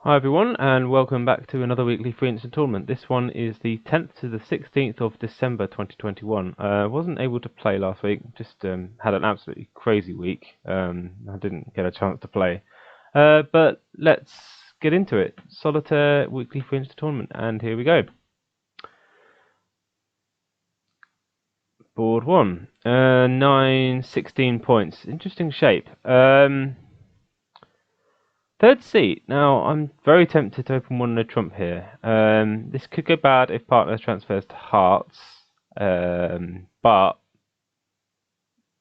Hi everyone, and welcome back to another weekly free instant tournament. This one is the 10th to the 16th of December 2021. I wasn't able to play last week, just had an absolutely crazy week. I didn't get a chance to play. But let's get into it. Solitaire weekly free instant tournament, and here we go. Board 1. 9, 16 points. Interesting shape. Third seat. Now, I'm very tempted to open one in a trump here. This could go bad if partner transfers to hearts. But I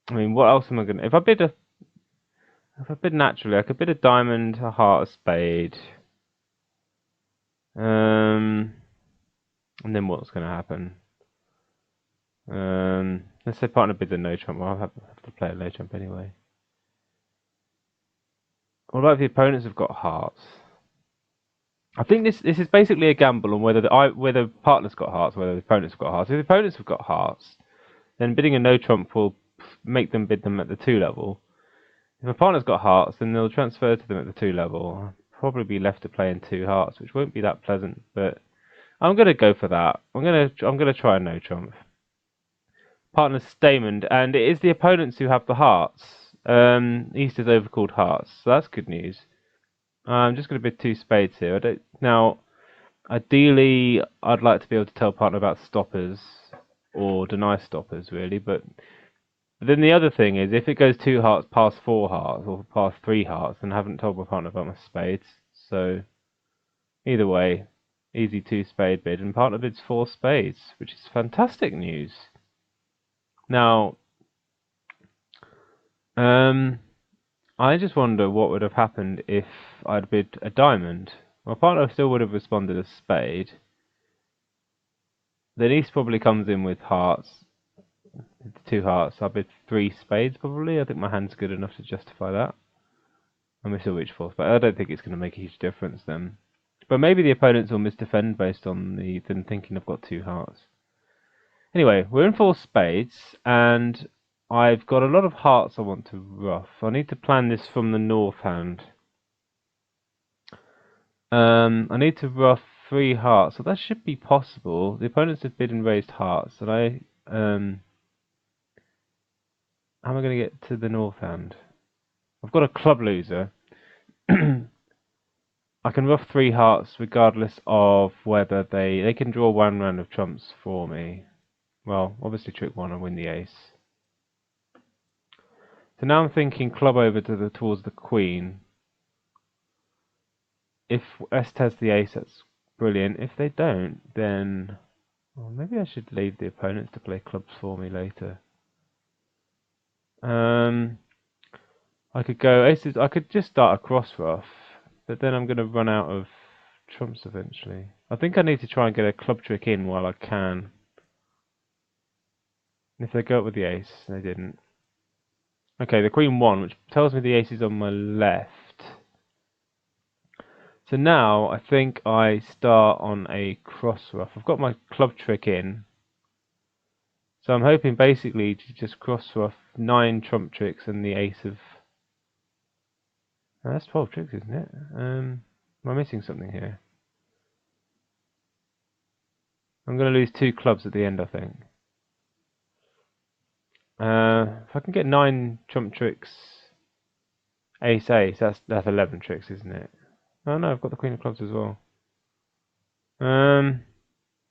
mean, what else am I gonna? If I bid naturally, I could bid a diamond, a heart, a spade. And then what's gonna happen? Let's say partner bids a no trump. Well, I'll have to play a low trump anyway. What about if the opponents have got hearts? I think this is basically a gamble on whether the partner's got hearts, whether the opponent's got hearts. If the opponents have got hearts, then bidding a no trump will make them bid them at the 2 level. If a partner's got hearts, then they'll transfer to them at the 2 level. I'll probably be left to play in 2 hearts, which won't be that pleasant, but I'm gonna go for that. I'm gonna try a no trump. Partner's Stamond, and it is the opponents who have the hearts. East is overcalled hearts, so that's good news. I'm just gonna bid 2 spades here. Now, ideally, I'd like to be able to tell partner about stoppers or deny stoppers, really, but then the other thing is, if it goes 2 hearts past 4 hearts or past 3 hearts, then I haven't told my partner about my spades. So either way, easy 2 spade bid, and partner bids 4 spades, which is fantastic news. Now, I just wonder what would have happened if I'd bid a diamond. My partner still would have responded a spade. Then East probably comes in with hearts. 2 hearts. I bid 3 spades probably. I think my hand's good enough to justify that. And we still reach 4 spades. I don't think it's going to make a huge difference then. But maybe the opponents will misdefend based on them thinking I've got 2 hearts. Anyway, we're in 4 spades, and I've got a lot of hearts I want to ruff. I need to plan this from the north hand. I need to ruff 3 hearts, so that should be possible. The opponents have bid and raised hearts, and how am I going to get to the north hand? I've got a club loser. I can ruff 3 hearts regardless of whether they can draw 1 round of trumps for me. Well, obviously trick 1 and win the ace. So now I'm thinking club over towards the queen. If Est has the ace, that's brilliant. If they don't, then well, maybe I should leave the opponents to play clubs for me later. I could go aces. I could just start a cross ruff, but then I'm going to run out of trumps eventually. I think I need to try and get a club trick in while I can. If they go up with the ace, they didn't. Okay, the queen won, which tells me the ace is on my left. So now I think I start on a cross ruff. I've got my club trick in. So I'm hoping basically to just cross ruff 9 trump tricks and the ace of... Oh, that's 12 tricks, isn't it? Am I missing something here? I'm going to lose 2 clubs at the end, I think. If I can get 9 trump tricks, ace, that's 11 tricks, isn't it? Oh no, I've got the queen of clubs as well. No,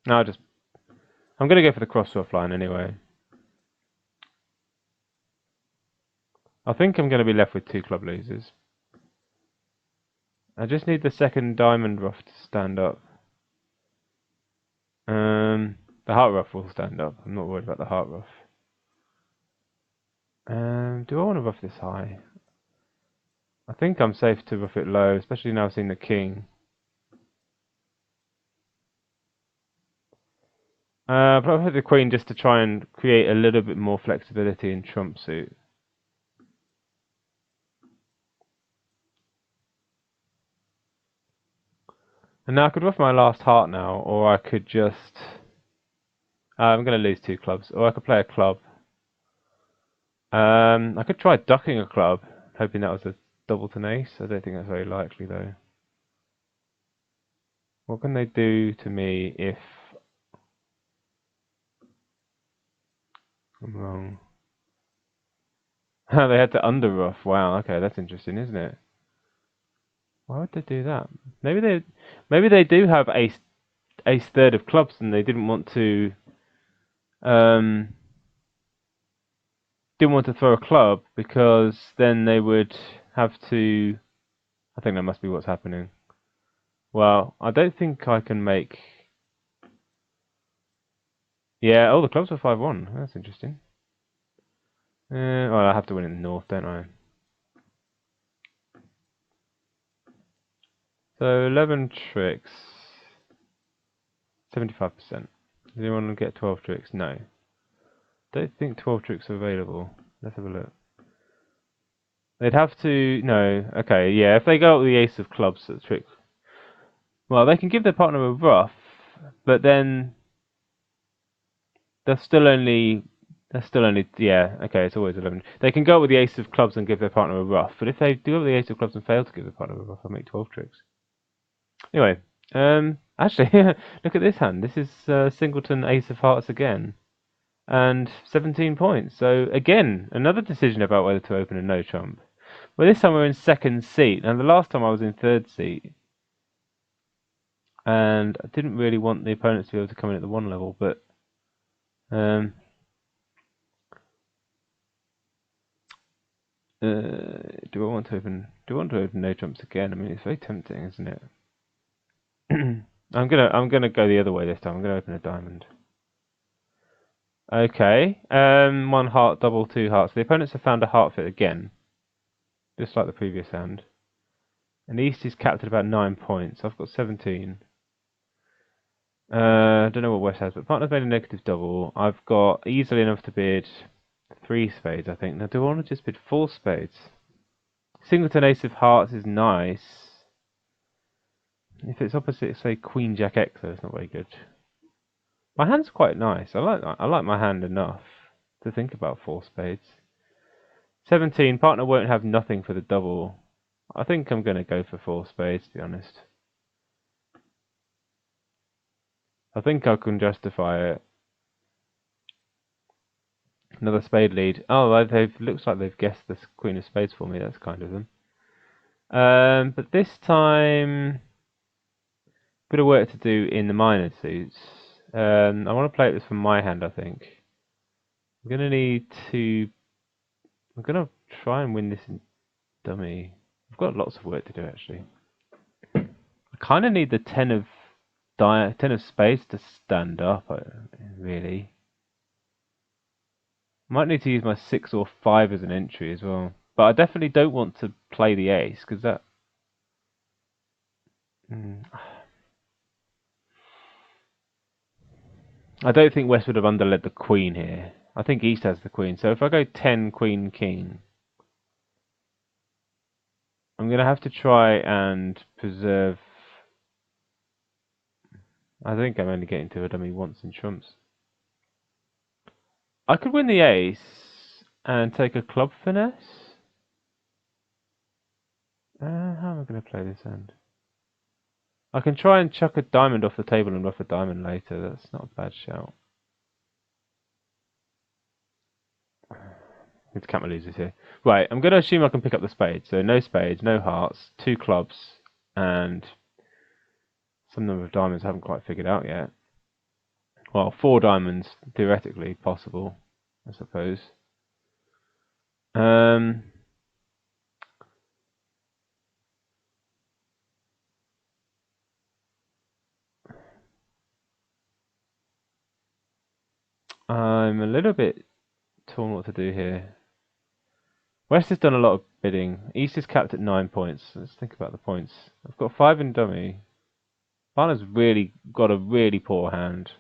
I'm going to go for the cross ruff line anyway. I think I'm going to be left with 2 club losers. I just need the second diamond ruff to stand up. The heart ruff will stand up. I'm not worried about the heart ruff. Do I want to ruff this high? I think I'm safe to ruff it low, especially now I've seen the king. But I'll hit the queen just to try and create a little bit more flexibility in trump suit. And now I could ruff my last heart now, or I could just... I'm going to lose 2 clubs, or I could play a club. I could try ducking a club, hoping that was a doubleton ace. I don't think that's very likely though. What can they do to me if I'm wrong? They had to underruff. Wow, okay, that's interesting, isn't it? Why would they do that? Maybe they do have ace third of clubs and they um didn't want to throw a club because then they would have to. I think that must be what's happening. Well, I don't think I can make. Yeah, oh, the clubs are 5-1. That's interesting. Well, I have to win in the north, don't I? So 11 tricks, 75%. Does anyone get 12 tricks? No. Don't think 12 tricks are available. Let's have a look. They'd have to. No. Okay, yeah, if they go up with the ace of clubs, that's trick. Well, they can give their partner a ruff, but then That's still only. That's still only. Yeah. Okay. It's always 11. They can go with the ace of clubs and give their partner a ruff. But if they do go with the ace of clubs and fail to give their partner a ruff, I'll make 12 tricks. Anyway. Actually, look at this hand. This is Singleton Ace of Hearts again, and 17 points. So again, another decision about whether to open a no trump. Well, this time we're in second seat, and the last time I was in third seat, and I didn't really want the opponents to be able to come in at the one level, but um, do I want to open? Do I want to open no trumps again? I mean, it's very tempting, isn't it? I'm gonna go the other way this time. I'm gonna open a diamond. Okay. One heart, double, two hearts. The opponents have found a heart fit again, just like the previous hand. And the East is capped at about 9 points. I've got 17. I don't know what West has, but partner's made a negative double. I've got easily enough to bid 3 spades, I think. Now, do I want to just bid 4 spades? Singleton Ace of Hearts is nice. If it's opposite, say Queen Jack X, though, it's not very good. My hand's quite nice. I like my hand enough to think about 4 spades. 17. Partner won't have nothing for the double. I think I'm going to go for 4 spades, to be honest. I think I can justify it. Another spade lead. Oh, looks like they've guessed the Queen of Spades for me. That's kind of them. But this time, bit of work to do in the minor suits. I want to play this from my hand, I think. I'm gonna need to. I'm gonna try and win this in dummy. I've got lots of work to do actually. I kind of need the 10 of spades to stand up. Really. Might need to use my 6 or 5 as an entry as well. But I definitely don't want to play the ace because that. I don't think West would have underled the queen here. I think East has the queen. So if I go 10 queen king, I'm going to have to try and preserve. I think I'm only getting to a dummy once in trumps. I could win the ace and take a club finesse. How am I going to play this hand? I can try and chuck a diamond off the table and ruff a diamond later. That's not a bad shout. Need to count my losers here. Right, I'm going to assume I can pick up the spades. So no spades, no hearts, 2 clubs, and some number of diamonds I haven't quite figured out yet. Well, 4 diamonds, theoretically possible, I suppose. I'm a little bit torn what to do here. West has done a lot of bidding. East is capped at 9 points. Let's think about the points. I've got 5 in dummy. Partner's really got a really poor hand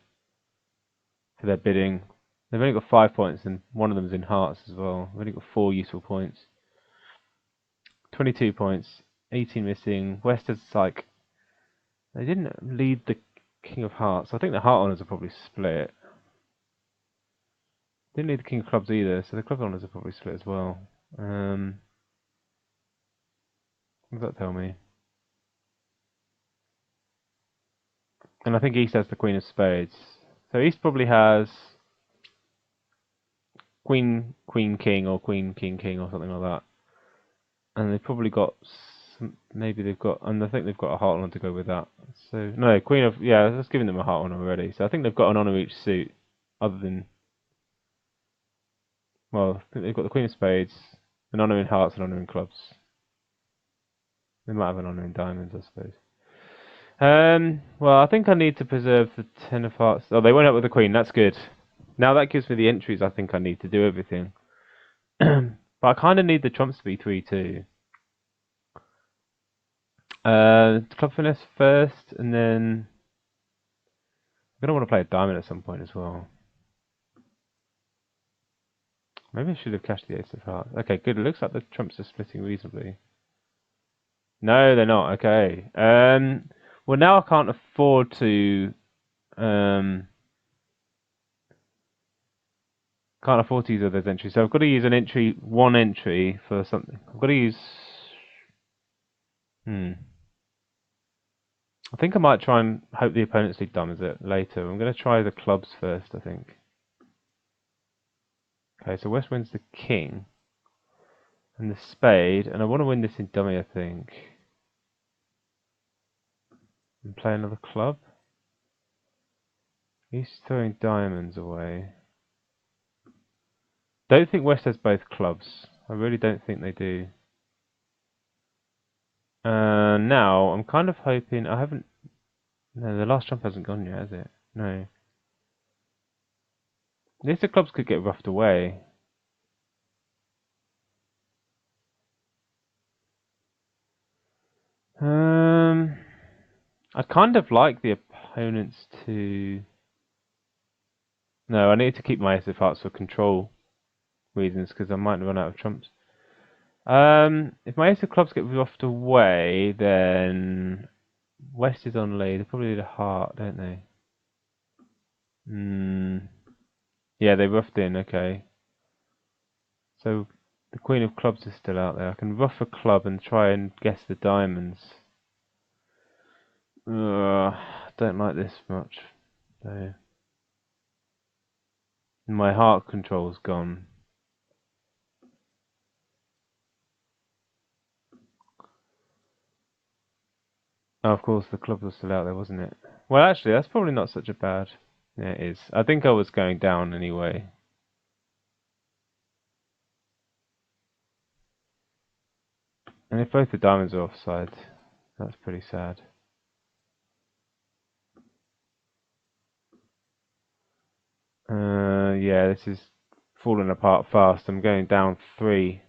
for their bidding. They've only got 5 points and one of them's in hearts as well. They've only got 4 useful points. 22 points. 18 missing. West is like... They didn't lead the King of Hearts. I think the Heart Honours are probably split. Didn't lead the King of Clubs either, so the Club Honours are probably split as well. What does that tell me? And I think East has the Queen of Spades. So East probably has Queen, Queen, King, or Queen, King, King, or something like that. And they've probably got maybe they've got, and I think they've got a heart on to go with that. So no, Queen of, yeah, that's giving them a heart on already. So I think they've got an honor each suit, other than, well, I think they've got the Queen of Spades, an honor in hearts, and honor in clubs. They might have an honor in diamonds, I suppose. Well, I think I need to preserve the Ten of Hearts. Oh, they went up with the Queen. That's good. Now that gives me the entries I think I need to do everything. But I kind of need the trumps to be 3-2. Club finesse first, and then I'm gonna want to play a diamond at some point as well. Maybe I should have cashed the Ace of Hearts. Okay, good. It looks like the trumps are splitting reasonably. No, they're not. Okay. Well, now I can't afford to. Can't afford to use those entries, so I've got to use one entry for something. I've got to use. I think I might try and hope the opponent's league diamonds it later. I'm going to try the clubs first, I think. Okay, so West wins the king and the spade, and I want to win this in dummy, I think. And play another club. He's throwing diamonds away. Don't think West has both clubs. I really don't think they do. Now I'm kind of hoping I haven't. No, the last trump hasn't gone yet, has it? No. These the clubs could get roughed away. I'd kind of like the opponents to. No, I need to keep my Ace of Hearts for control reasons because I might run out of trumps. If my Ace of Clubs get roughed away, then West is on lead. They probably need a heart, don't they? Yeah, they roughed in. Okay. So the Queen of Clubs is still out there. I can rough a club and try and guess the diamonds. Don't like this much. So my heart control's gone. Oh, of course, the club was still out there, wasn't it? Well, actually, that's probably not such a bad. Yeah, it is. I think I was going down anyway. And if both the diamonds are offside, that's pretty sad. Yeah, this is falling apart fast. I'm going down 3.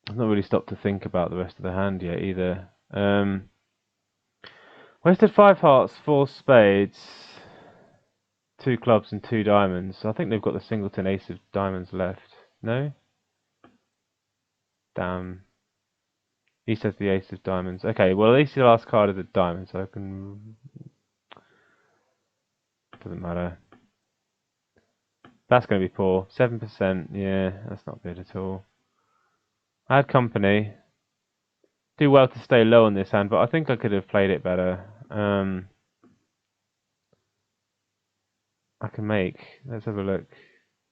I've not really stopped to think about the rest of the hand yet either. Wasted 5 hearts, 4 spades, 2 clubs and 2 diamonds. I think they've got the singleton ace of diamonds left. No? Damn. He says the ace of diamonds. Okay, well at least the last card is a diamond, so I can... Doesn't matter. That's going to be poor. 7%, yeah, that's not good at all. I had company. Do well to stay low on this hand, but I think I could have played it better. I can make. Let's have a look.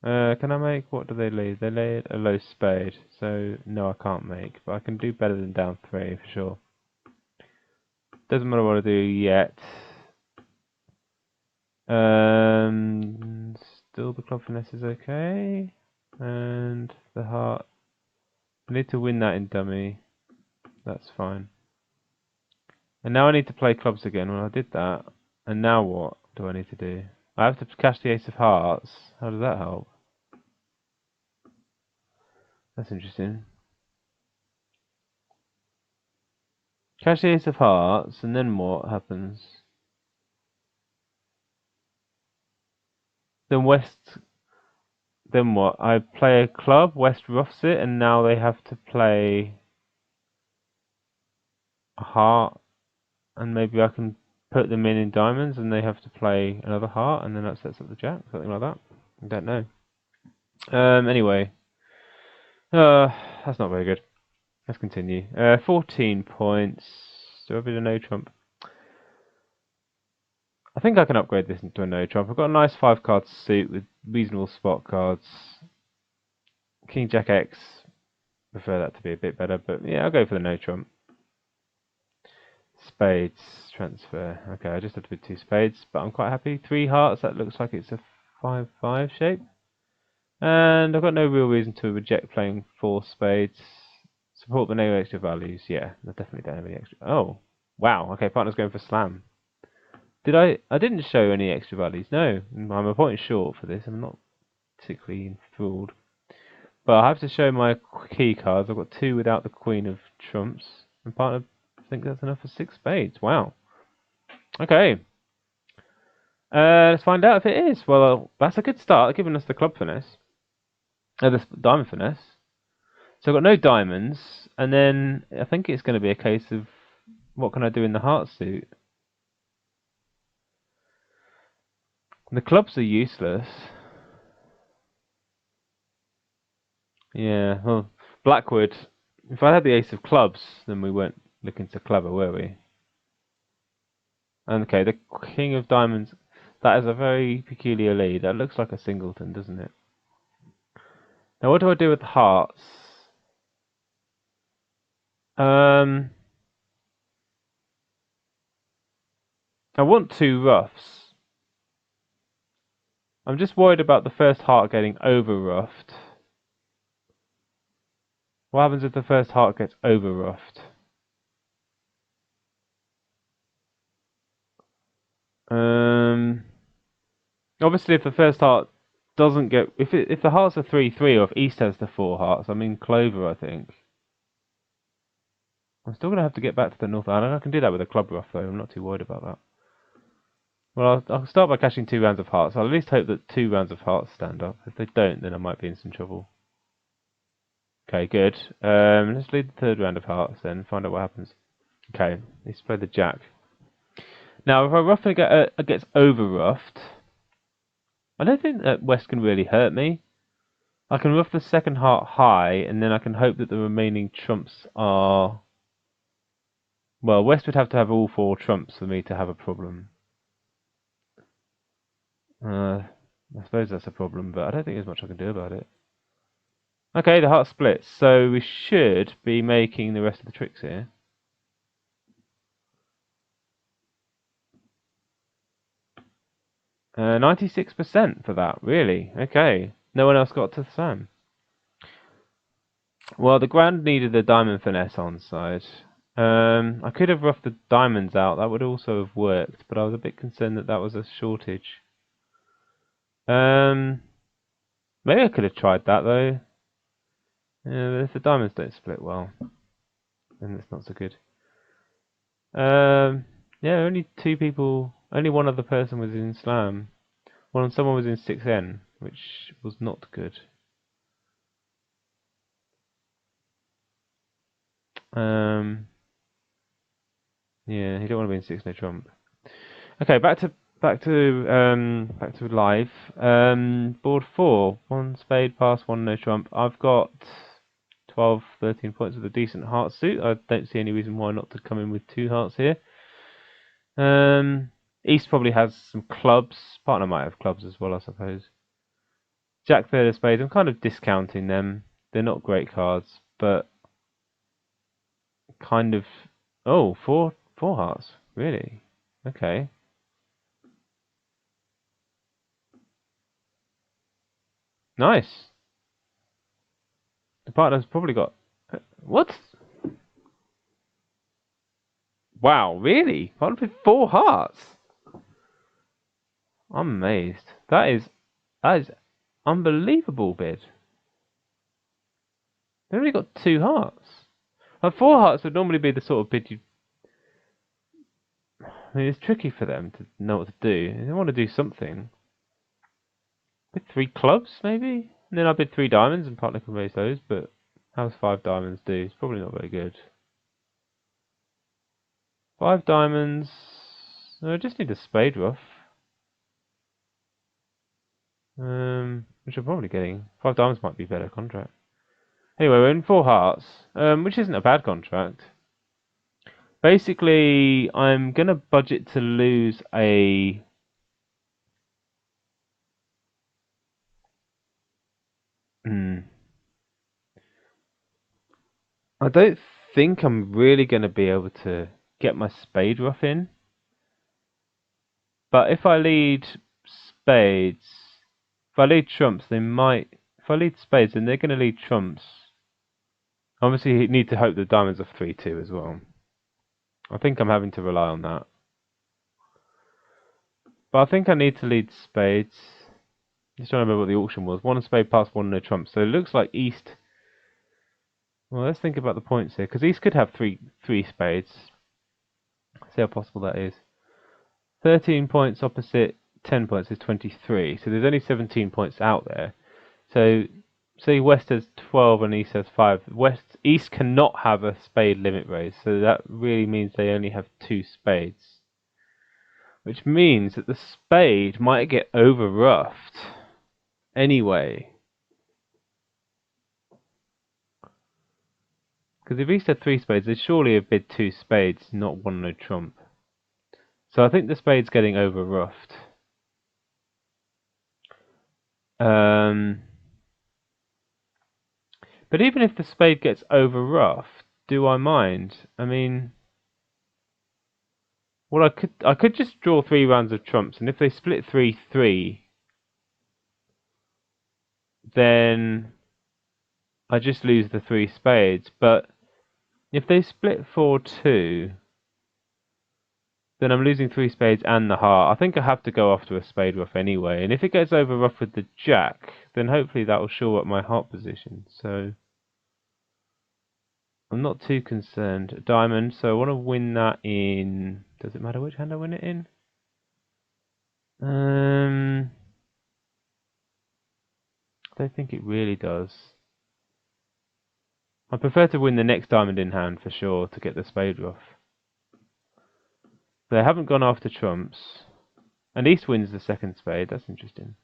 Can I make? What do they lead? They laid a low spade, so no, I can't make. But I can do better than down 3 for sure. Doesn't matter what I do yet. Still the club finesse is okay, and the heart. I need to win that in dummy. That's fine. And now I need to play clubs again. Well, I did that. And now what do I need to do? I have to cash the ace of hearts. How does that help? That's interesting. Cash the ace of hearts, and then what happens? Then West... Then what? I play a club, West roughs it, and now they have to play a heart, and maybe I can put them in diamonds, and they have to play another heart, and then that sets up the jack, something like that. I don't know. Anyway. That's not very good. Let's continue. 14 points. Do I have a no trump? I think I can upgrade this into a no trump. I've got a nice 5-card suit with reasonable spot cards. King Jack X, prefer that to be a bit better, but yeah, I'll go for the no trump. Spades, transfer. Okay, I just have to put 2 spades, but I'm quite happy. 3 hearts, that looks like it's a 5-5 shape. And I've got no real reason to reject playing 4 spades. Support the no extra values. Yeah, I definitely don't have any extra. Oh, wow. Okay, partner's going for slam. Did I didn't show any extra values. No, I'm a point short for this. I'm not particularly enthralled. But I have to show my key cards. I've got 2 without the queen of trumps. And partner thinks that's enough for 6 spades. Wow. Okay. Let's find out if it is. Well, that's a good start, giving us the club finesse. The diamond finesse. So I've got no diamonds, and then I think it's going to be a case of what can I do in the heart suit. The clubs are useless. Yeah, well, Blackwood, if I had the ace of clubs, then we weren't looking so clever, were we? And okay, the king of diamonds, that is a very peculiar lead. That looks like a singleton, doesn't it? Now what do I do with the hearts? I want 2 roughs. I'm just worried about the first heart getting over roughed. What happens if the first heart gets over roughed? Obviously, if the first heart doesn't get, if the hearts are 3-3, or if East has the 4 hearts, I'm in clover, I think. I'm still gonna have to get back to the North Island. I can do that with a club rough though. I'm not too worried about that. Well, I'll start by cashing 2 rounds of hearts. I'll at least hope that 2 rounds of hearts stand up. If they don't, then I might be in some trouble. Okay, good. Let's lead the 3rd round of hearts then. Find out what happens. Okay, let's play the jack. Now, if I rough and gets over roughed, I don't think that West can really hurt me. I can rough the 2nd heart high, and then I can hope that the remaining trumps are... Well, West would have to have all 4 trumps for me to have a problem. I suppose that's a problem, but I don't think there's much I can do about it. Okay, the heart splits, so we should be making the rest of the tricks here. Uh, 96% for that, really? Okay. No one else got to the slam. Well, the grand needed a diamond finesse on side. I could have roughed the diamonds out, that would also have worked, but I was a bit concerned that that was a shortage. Maybe I could have tried that though. Yeah, if the diamonds don't split well, then it's not so good. Yeah, only 2 people, only one other person was in slam. Well, someone was in 6N, which was not good. Yeah, you don't want to be in 6 no trump. Okay, back to live. Board 4, 1 spade pass, 1 no trump. I've got 12, 13 points with a decent heart suit. I don't see any reason why not to come in with 2 hearts here. East probably has some clubs. Partner might have clubs as well, I suppose. Jack 3rd of spades. I'm kind of discounting them. They're not great cards, but kind of. Oh, 4 hearts. Really? Okay. Nice. The partner's probably got... What? Wow, really? Partner with 4 hearts? I'm amazed. That is unbelievable bid. They only got 2 hearts. Like 4 hearts would normally be the sort of bid you... I mean, it's tricky for them to know what to do. They want to do something. Bid 3 clubs, maybe? And then I bid 3 diamonds and partner can raise those, but how's 5 diamonds do? It's probably not very good. 5 diamonds... No, I just need a spade rough. Which I'm probably getting. 5 diamonds might be a better contract. Anyway, we're in 4 hearts, which isn't a bad contract. Basically, I'm gonna budget to lose a I don't think I'm really going to be able to get my spade ruff in. But if I lead spades, if I lead trumps, they might. If I lead spades, then they're going to lead trumps. Obviously, you need to hope the diamonds are 3-2 as well. I think I'm having to rely on that. But I think I need to lead spades. Just trying to remember what the auction was. One spade past one, no trumps. So it looks like East. Well, let's think about the points here, because East could have three spades. See how possible that is. 13 points opposite 10 points is 23. So there's only 17 points out there. So say West has 12 and East has 5. East cannot have a spade limit raise. So that really means they only have 2 spades. Which means that the spade might get over-ruffed. Anyway. Because if East had 3 spades, they surely have bid 2 spades, not 1 no trump. So I think the spade's getting over-ruffed. But even if the spade gets over-ruffed, do I mind? I mean, well, I could just draw 3 rounds of trumps, and if they split 3-3, then I just lose the 3 spades. But if they split 4-2, then I'm losing 3 spades and the heart. I think I have to go after a spade ruff anyway. And if it gets over ruff with the jack, then hopefully that will shore up my heart position. So I'm not too concerned. Diamond, so I want to win that in... Does it matter which hand I win it in? I don't think it really does. I prefer to win the next diamond in hand for sure to get the spade ruff. They haven't gone after trumps. And East wins the second spade, that's interesting.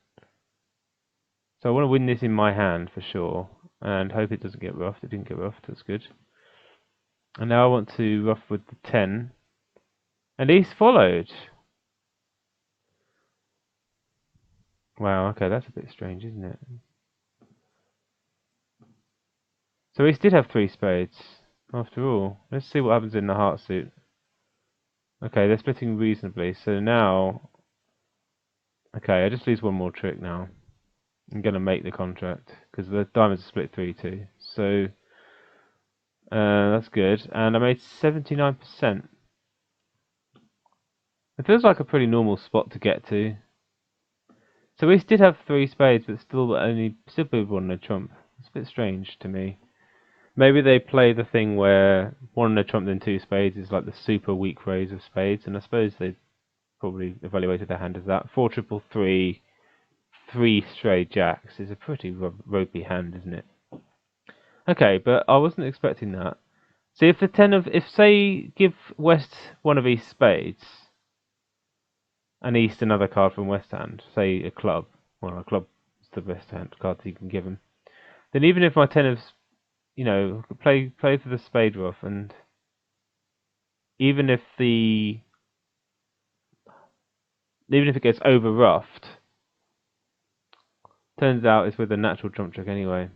So I want to win this in my hand for sure. And hope it doesn't get ruffed. It didn't get ruffed, that's good. And now I want to ruff with the 10. And East followed. Wow, okay, that's a bit strange, isn't it? So East did have 3 spades, after all. Let's see what happens in the heart suit. Okay, they're splitting reasonably, so now... Okay, I just lose one more trick now. I'm going to make the contract, because the diamonds are split 3-2. So, that's good. And I made 79%. It feels like a pretty normal spot to get to. So East did have 3 spades, but still one no trump. It's a bit strange to me. Maybe they play the thing where 1 no trump then 2 spades is like the super weak raise of spades, and I suppose they probably evaluated their hand as that. 4-3-3, 3 straight jacks is a pretty ropey hand, isn't it? Okay, but I wasn't expecting that. See, if the 10 of... If, say, give West one of East spades, and East another card from West hand, say a club. Well, a club is the best hand card that you can give him. Then even if my 10 of... You know, play for the spade ruff, and even if it gets over ruffed, turns out it's with a natural trump trick anyway.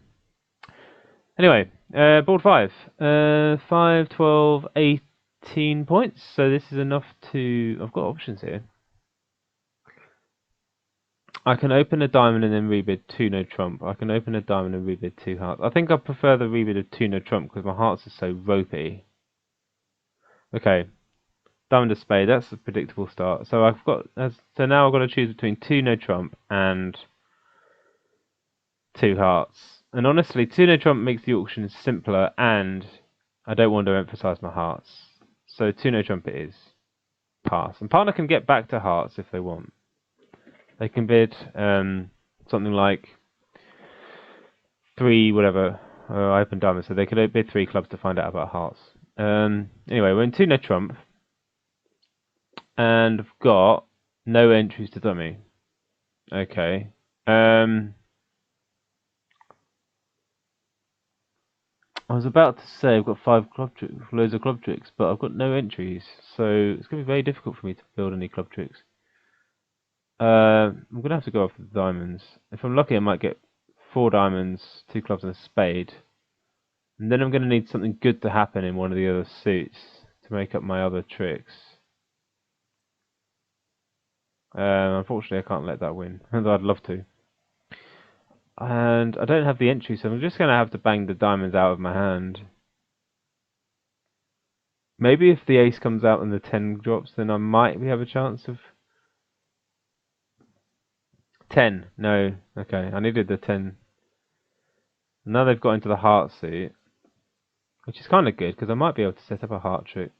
Anyway, board 5. 5, 12, 18 points. So this is enough to... I've got options here. I can open a diamond and then rebid 2 no trump. I can open a diamond and rebid 2 hearts. I think I prefer the rebid of 2 no trump because my hearts are so ropey. Okay. Diamond of spade, that's a predictable start. So so now I've got to choose between 2 no trump and 2 hearts. And honestly, 2 no trump makes the auction simpler, and I don't want to emphasise my hearts. So 2 no trump it is. Pass. And partner can get back to hearts if they want. They can bid something like 3 whatever. Open diamonds, so they could bid 3 clubs to find out about hearts. Anyway, we're in 2 no trump. And I've got no entries to dummy. Okay. I was about to say I've got 5 club tricks, loads of club tricks, but I've got no entries, so it's going to be very difficult for me to build any club tricks. I'm going to have to go after the diamonds. If I'm lucky, I might get 4 diamonds, 2 clubs, and a spade. And then I'm going to need something good to happen in one of the other suits to make up my other tricks. Unfortunately, I can't let that win, although I'd love to. And I don't have the entry, so I'm just going to have to bang the diamonds out of my hand. Maybe if the ace comes out and the 10 drops, then I might have a chance of... 10, no, okay, I needed the 10. Now they've got into the heart suit, which is kind of good, because I might be able to set up a heart trick.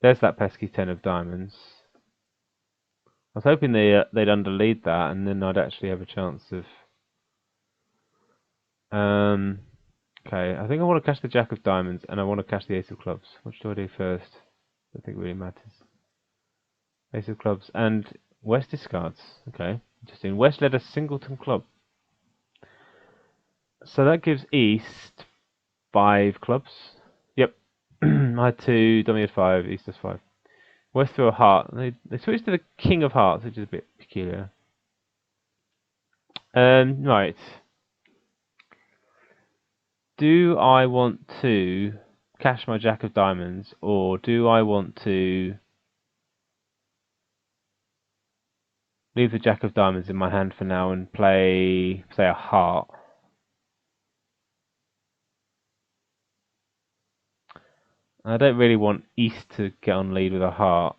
There's that pesky 10 of diamonds. I was hoping they'd underlead that, and then I'd actually have a chance of... Okay, I think I want to cash the jack of diamonds, and I want to cash the ace of clubs. Which do I do first? I don't think it really matters. Ace of clubs, and West discards. Okay, interesting. West led a singleton club. So that gives East 5 clubs. Yep. I had 2, dummy had 5, East has 5. West threw a heart. They switched to the king of hearts, which is a bit peculiar. Right. Do I want to cash my jack of diamonds, or do I want to leave the jack of diamonds in my hand for now and play, say, a heart? I don't really want East to get on lead with a heart,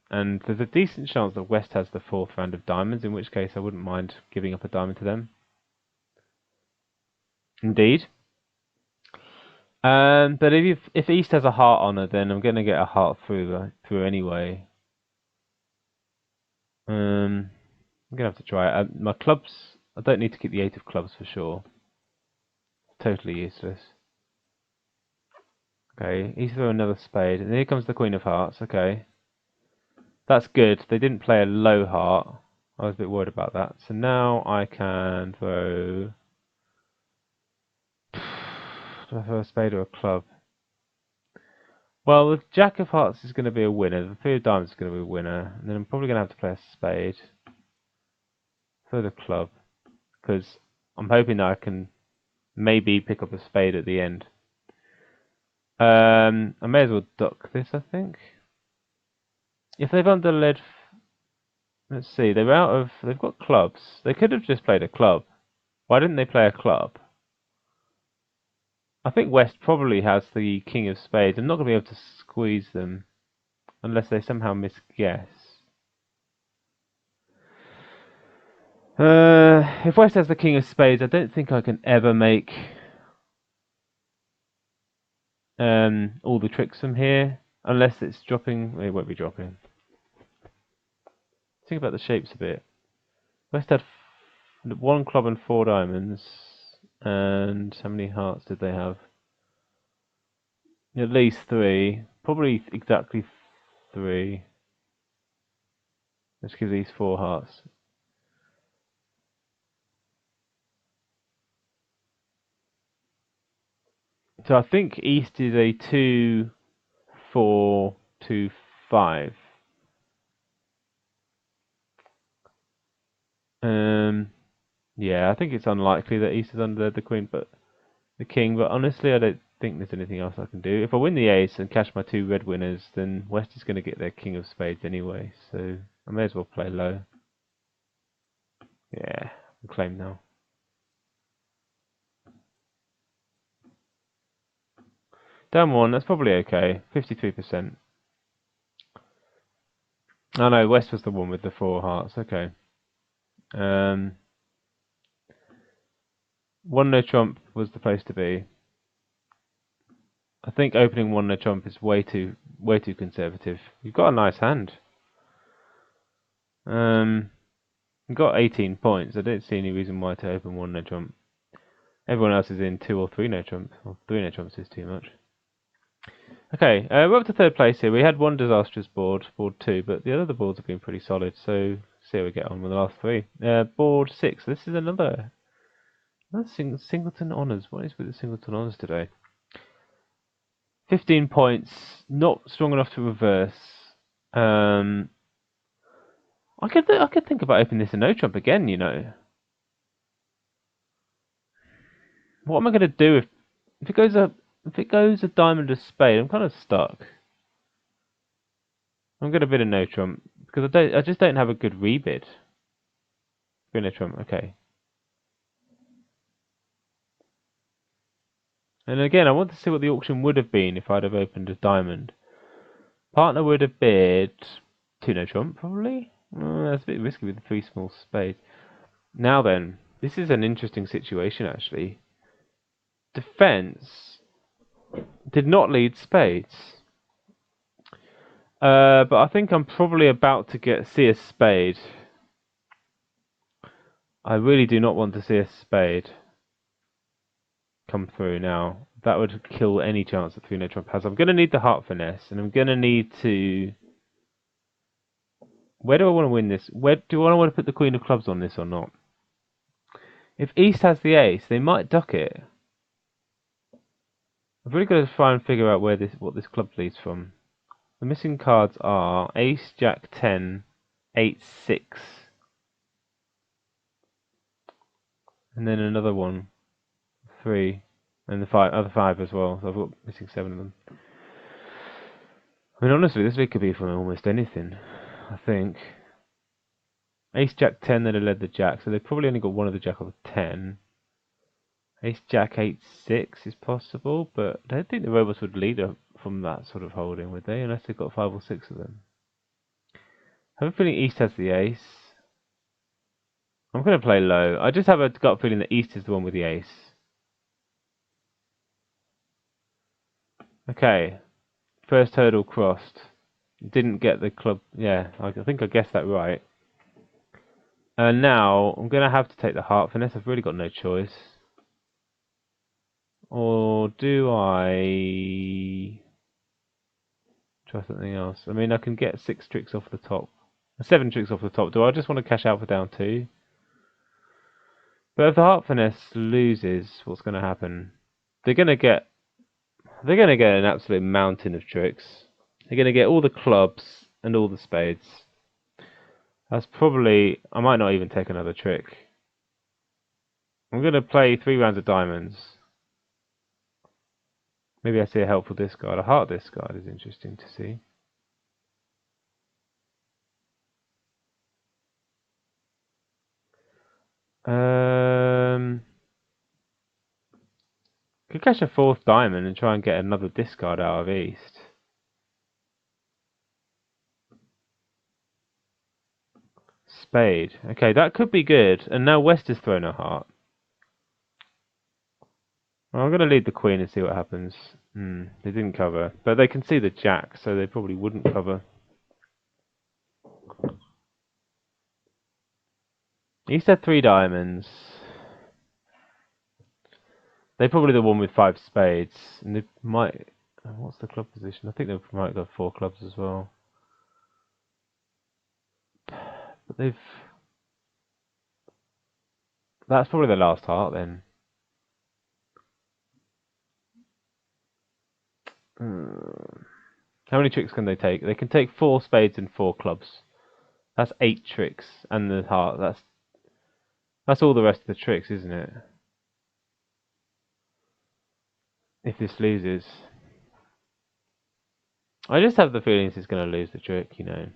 and there's a decent chance that West has the 4th round of diamonds, in which case I wouldn't mind giving up a diamond to them. Indeed. But if East has a heart on it, then I'm going to get a heart through anyway. I'm going to have to try it. My clubs, I don't need to keep the 8 of clubs for sure. Totally useless. Okay, East throw another spade, and here comes the Queen of Hearts. Okay, that's good. They didn't play a low heart. I was a bit worried about that. So now I can throw... Do I throw a spade or a club? Well, the Jack of Hearts is going to be a winner. The 3 of Diamonds is going to be a winner. And then I'm probably going to have to play a spade. Throw the club. Because I'm hoping that I can maybe pick up a spade at the end. I may as well duck this, I think. If they've underled... Let's see, they've got clubs. They could have just played a club. Why didn't they play a club? I think West probably has the King of Spades. I'm not going to be able to squeeze them unless they somehow misguess. If West has the King of Spades, I don't think I can ever make all the tricks from here unless it's dropping. It won't be dropping. Think about the shapes a bit. West had 1 club and 4 diamonds, and how many hearts did they have? At least 3, probably exactly 3. Let's give these 4 hearts. So I think East is a 2, 4, 2, 5. Yeah, I think it's unlikely that East is under the Queen, but the King. But honestly, I don't think there's anything else I can do. If I win the Ace and cash my 2 red winners, then West is going to get their King of Spades anyway. So I may as well play low. Yeah, I'm claimed now. Down 1, that's probably okay. 53%. Oh no, West was the one with the 4 hearts. Okay. 1 no trump was the place to be. I think opening 1 no trump is way too conservative. You've got a nice hand. You've got 18 points. I don't see any reason why to open 1 no trump. Everyone else is in 2 or 3 no trump. Or 3 no trumps is too much. Okay, we're up to 3rd place here. We had 1 disastrous board 2, but the other boards have been pretty solid. So see how we get on with the last 3. Board 6. This is another singleton honours. What is with the singleton honours today? 15 points. Not strong enough to reverse. I could think about opening this in no trump again. You know. What am I going to do if If it goes a diamond or spade, I'm kind of stuck. I'm gonna bid a no trump because I just don't have a good rebid. Bid a trump, okay. And again, I want to see what the auction would have been if I'd have opened a diamond. Partner would have bid 2 no trump, probably. That's a bit risky with the 3 small spades. Now then, this is an interesting situation actually. Defense did not lead spades. But I think I'm probably about to see a spade. I really do not want to see a spade come through now. That would kill any chance that 3 no trump has. I'm going to need the heart finesse, and I'm going to need to... Where do I want to win this? Where do I want to put the queen of clubs on this or not? If East has the ace, they might duck it. I've really got to try and figure out what this club leads from. The missing cards are Ace, Jack 10, 8, 6. And then another one, 3. And the other 5 as well. So I've got missing 7 of them. I mean, honestly, this league could be from almost anything, I think. Ace, Jack 10, they'd have led the Jack, so they've probably only got one of the Jack of the 10. Ace, Jack 8, 6 is possible, but I don't think the robots would lead from that sort of holding, would they? Unless they've got 5 or 6 of them. I have a feeling East has the ace. I'm going to play low. I just have a gut feeling that East is the one with the ace. Okay. First hurdle crossed. Didn't get the club. Yeah, I think I guessed that right. And now I'm going to have to take the heart finesse. I've really got no choice. Or do I try something else? I mean, I can get 6 tricks off the top. 7 tricks off the top. Do I just want to cash out for down 2? But if the heart finesse loses, what's going to happen? They're going to get an absolute mountain of tricks. They're going to get all the clubs and all the spades. That's probably... I might not even take another trick. I'm going to play 3 rounds of diamonds. Maybe I see a helpful discard. A heart discard is interesting to see. Could catch a 4th diamond and try and get another discard out of East. Spade. Okay, that could be good. And now West has thrown a heart. Well, I'm going to lead the Queen and see what happens. They didn't cover. But they can see the Jack, so they probably wouldn't cover. East had 3 diamonds. They're probably the one with 5 spades. And they might... What's the club position? I think they might have 4 clubs as well. But they've... That's probably the last heart then. How many tricks can they take? They can take 4 spades and 4 clubs. That's 8 tricks. And the heart, that's all the rest of the tricks, isn't it? If this loses. I just have the feeling this is going to lose the trick, you know.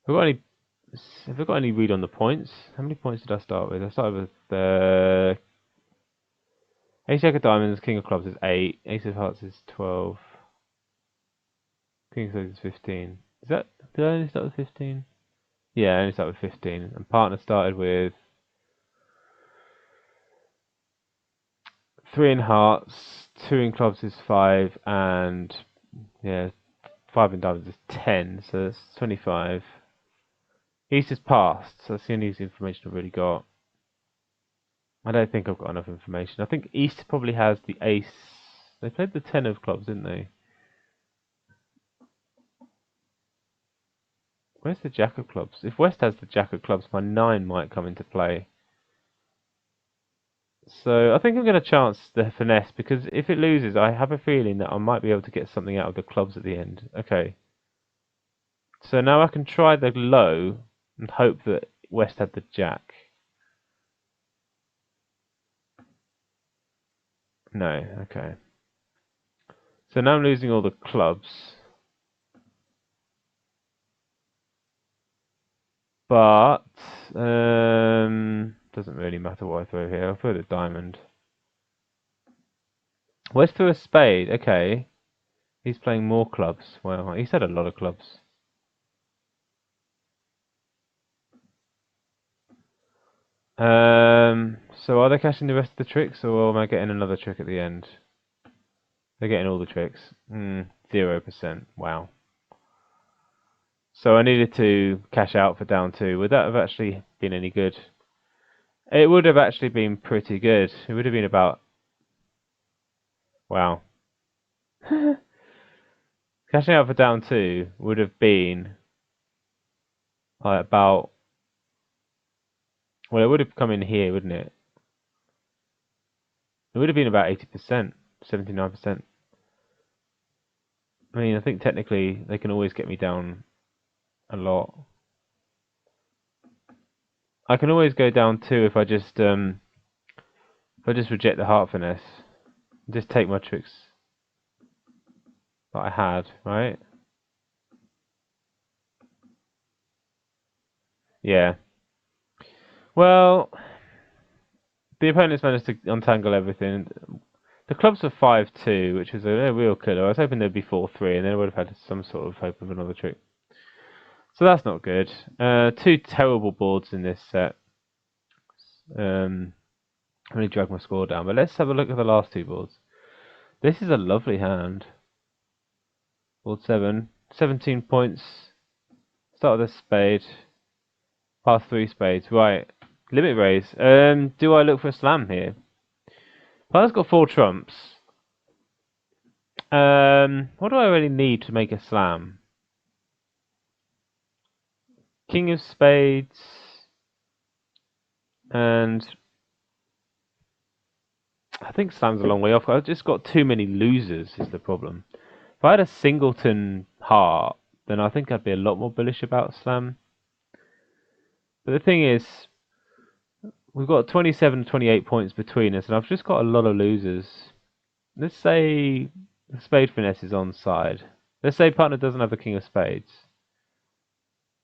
Have I got any read on the points? How many points did I start with? I started with Ace Jack of Diamonds, King of Clubs is 8, Ace of Hearts is 12, King of Clubs is 15. Did I only start with 15? Yeah, I only started with 15. And partner started with 3 in hearts, 2 in clubs is 5, and yeah, 5 in diamonds is 10, so that's 25. East is passed, so that's the only information I've really got. I don't think I've got enough information. I think East probably has the ace. They played the 10 of clubs, didn't they? Where's the Jack of clubs? If West has the Jack of clubs, my 9 might come into play. So I think I'm going to chance the finesse, because if it loses, I have a feeling that I might be able to get something out of the clubs at the end. Okay. So now I can try the low and hope that West had the Jack. No, okay. So now I'm losing all the clubs. But doesn't really matter what I throw here. I'll throw the diamond. Let's throw a spade. Okay. He's playing more clubs. Well, he's had a lot of clubs. So are they cashing the rest of the tricks, or am I getting another trick at the end? They're getting all the tricks. 0%. Wow. So I needed to cash out for down 2. Would that have actually been any good? It would have actually been pretty good. It would have been about... Wow. Cashing out for down 2 would have been about... Well, it would have come in here, wouldn't it? It would have been about 80%, 79%. I mean, I think technically they can always get me down a lot. I can always go down 2 if I just reject the heart finesse. Just take my tricks that I had, right? Yeah. Well, the opponents managed to untangle everything. The clubs were 5-2, which was a real killer. I was hoping there'd be 4-3, and then I would have had some sort of hope of another trick. So that's not good. 2 terrible boards in this set. Really dragged my score down. But let's have a look at the last 2 boards. This is a lovely hand. Board 7. 17 points. Start with a spade. Pass 3 spades. Right. Limit raise. Do I look for a slam here? Player's got 4 trumps. What do I really need to make a slam? King of spades. And I think slam's a long way off. I've just got too many losers is the problem. If I had a singleton heart, then I think I'd be a lot more bullish about slam. But the thing is, we've got 27, 28 points between us, and I've just got a lot of losers. Let's say the spade finesse is on side. Let's say partner doesn't have the king of spades.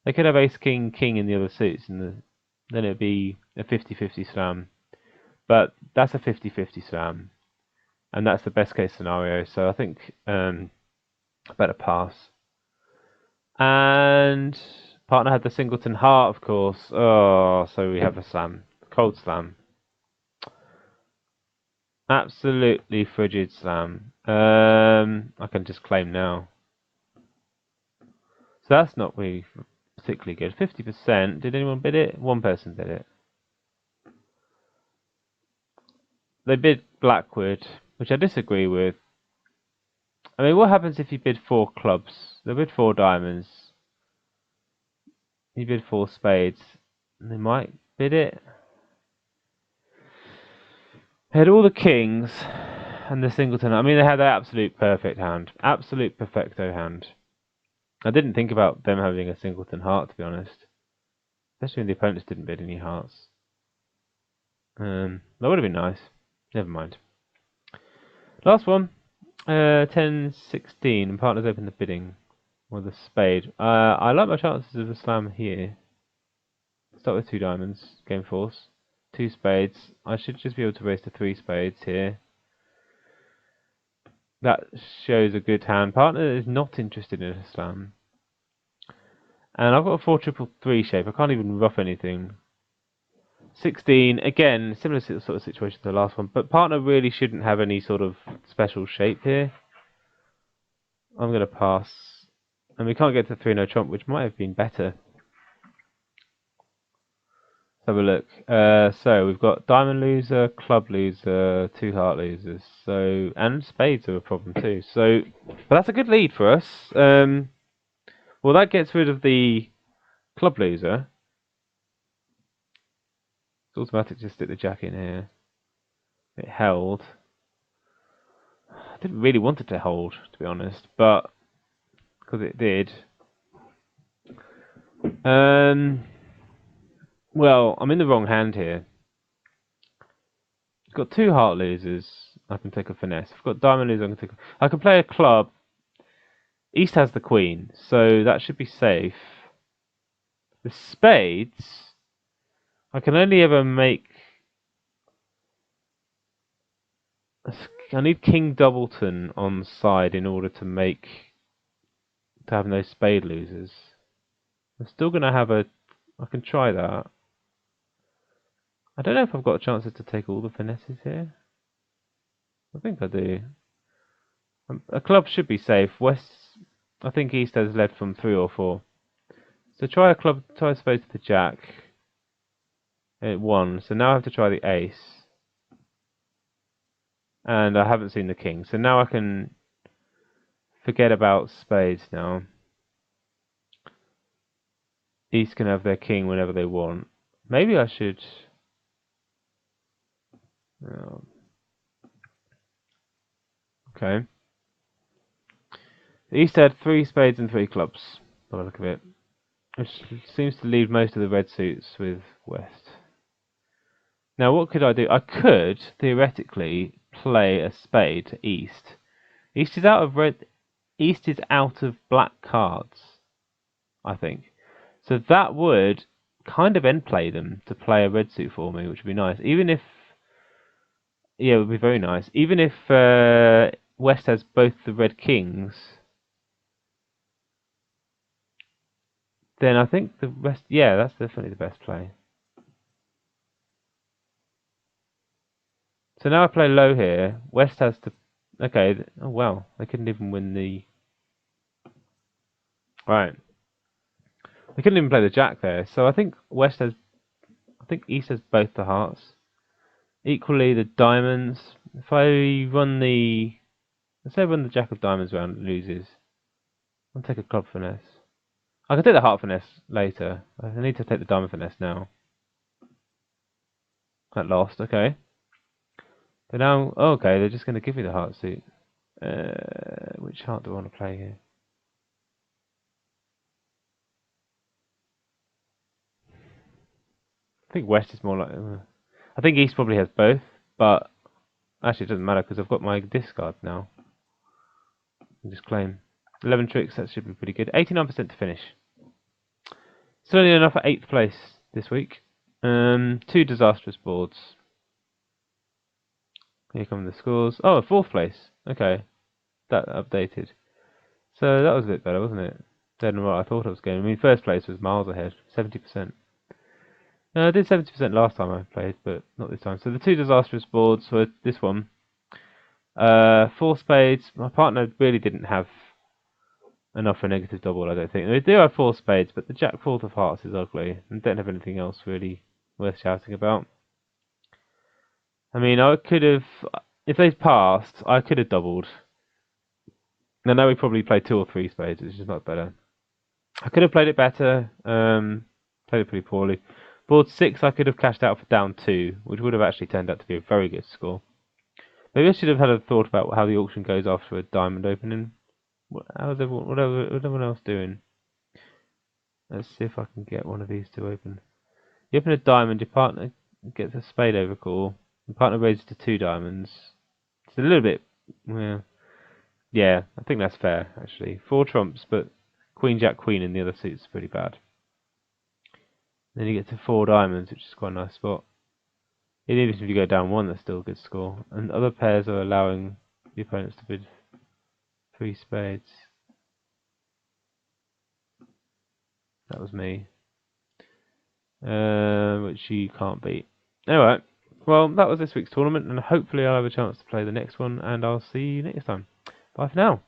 They could have ace, king, king in the other suits, and then it'd be a 50-50 slam. But that's a 50-50 slam, and that's the best case scenario. So I think I better pass. And partner had the singleton heart, of course. Oh, so we have a slam, cold slam. Absolutely frigid slam. I can just claim now. So that's not really particularly good. 50%. Did anyone bid it? One person bid it. They bid Blackwood, which I disagree with. I mean, what happens if you bid 4 clubs? They bid 4 diamonds. You bid 4 spades. They might bid it. They had all the kings and the singleton. I mean, they had the absolute perfect hand. Absolute perfecto hand. I didn't think about them having a singleton heart, to be honest. Especially when the opponents didn't bid any hearts. That would have been nice. Never mind. Last one. 10-16, and partners open the bidding with a spade. I like my chances of a slam here. Start with 2 diamonds, game force. 2 spades. I should just be able to raise to 3 spades here. That shows a good hand. Partner is not interested in a slam. And I've got a 4-3-3 shape. I can't even rough anything. 16, again, similar sort of situation to the last one, but partner really shouldn't have any sort of special shape here. I'm going to pass. And we can't get to 3 no trump, which might have been better. Let's have a look. So we've got diamond loser, club loser, 2 heart losers. So, and spades are a problem too. So, but that's a good lead for us. Well, that gets rid of the club loser. It's automatic to stick the jack in here. It held. I didn't really want it to hold, to be honest, but because it did. Well, I'm in the wrong hand here. It's got 2 heart losers. I can take a finesse. I've got diamond lose, I can take. I can play a club. East has the queen, so that should be safe. The spades, I can only ever make. I need King Doubleton on side in order to have no spade losers. I'm still gonna have a. I can try that. I don't know if I've got chances to take all the finesses here. I think I do. A club should be safe. West, I think East has led from 3 or 4. So try a club, try a spade to the jack. It won. So now I have to try the ace. And I haven't seen the king. So now I can forget about spades now. East can have their king whenever they want. Maybe I should. Okay. East had 3 spades and 3 clubs, by the look of it. Which seems to leave most of the red suits with West. Now what could I do? I could, theoretically, play a spade to East. East is out of red. East is out of black cards, I think. So that would kind of end play them to play a red suit for me, which would be nice. Even if, yeah, it would be very nice. Even if West has both the red kings, then I think the rest, yeah, that's definitely the best play. So now I play low here. West has to, okay, oh wow, they couldn't even win the, right. They couldn't even play the jack there. So I think West has, I think East has both the hearts. Equally the diamonds. If I run the, let's say I run the jack of diamonds round, it loses. I'll take a club finesse. I can take the heart finesse later. I need to take the diamond finesse now. That lost, okay. But now, oh, okay, they're just going to give me the heart suit. Which heart do I want to play here? I think West is more like. I think East probably has both, but actually it doesn't matter because I've got my discard now. I'll just claim 11 tricks. That should be pretty good. 89% to finish. Still only enough for 8th place this week. 2 disastrous boards. Here come the scores. Oh, 4th place. Okay, that updated. So that was a bit better, wasn't it? Better than what I thought I was going. I mean, 1st place was miles ahead, 70%. I did 70% last time I played, but not this time. So the 2 disastrous boards were this one. 4 spades. My partner really didn't have enough for a negative double, I don't think. They do have 4 spades, but the jack fourth of hearts is ugly, and don't have anything else really worth shouting about. I mean, I could have, if they passed, I could have doubled. I know we probably played 2 or 3 spades, which is not better. I could have played it better. Played it pretty poorly. Board 6, I could have cashed out for down 2, which would have actually turned out to be a very good score. Maybe I should have had a thought about how the auction goes after a diamond opening. How's everyone else doing? Let's see if I can get one of these to open. You open a diamond, your partner gets a spade overcall. Your partner raises to 2 diamonds. It's a little bit, well, yeah, I think that's fair actually. 4 trumps, but Queen, Jack, Queen in the other suit's pretty bad. Then you get to 4 diamonds, which is quite a nice spot. Even if you go down 1, that's still a good score. And other pairs are allowing the opponents to bid 3 spades. That was me. Which you can't beat. Anyway, well, that was this week's tournament, and hopefully I'll have a chance to play the next one, and I'll see you next time. Bye for now.